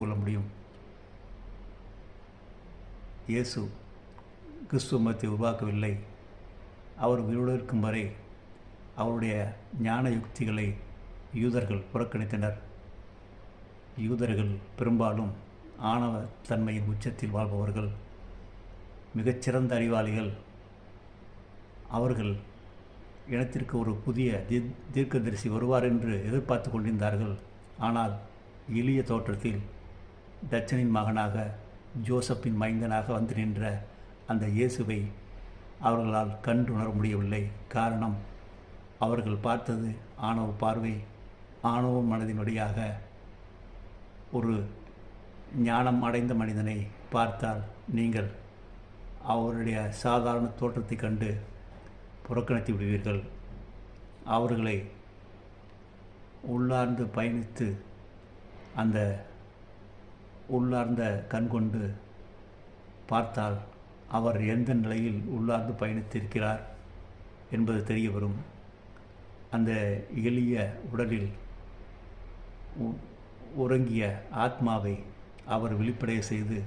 கொள்ள முடியும். இயேசு கிறிஸ்துவ மதத்தை உருவாக்கவில்லை. அவர் உயிரோடு இருக்கும் வரை அவருடைய ஞான யுக்திகளை யூதர்கள் புறக்கணித்தனர். யூதர்கள் பெரும்பாலும் ஆணவ தன்மையின் உச்சத்தில் வாழ்பவர்கள், மிகச்சிறந்த அறிவாளிகள். அவர்கள் இனத்திற்கு ஒரு புதிய தீர்க்கதரிசி வருவார் என்று எதிர்பார்த்து கொண்டிருந்தார்கள். ஆனால் எளிய தோற்றத்தில் டச்சனின் மகனாக, ஜோசப்பின் மைந்தனாக வந்து நின்ற அந்த இயேசுவை அவர்களால் கண்டு உணர முடியவில்லை. காரணம், அவர்கள் பார்த்தது ஆணவ பார்வை. ஆணவ மனதினுடையாக ஒரு ஞானம் அடைந்த மனிதனை பார்த்தால் நீங்கள் அவருடைய சாதாரண தோற்றத்தை கண்டு புறக்கணித்து விடுவீர்கள். அவர்களை உள்ளார்ந்து பயணித்து அந்த உள்ளார்ந்த கண்கொண்டு பார்த்தால் அவர் எந்த நிலையில் உள்ளார்ந்து பயணித்திருக்கிறார் என்பது தெரிய வரும். அந்த எளிய உடலில் உறங்கிய ஆத்மாவை அவர் வெளிப்படைய செய்து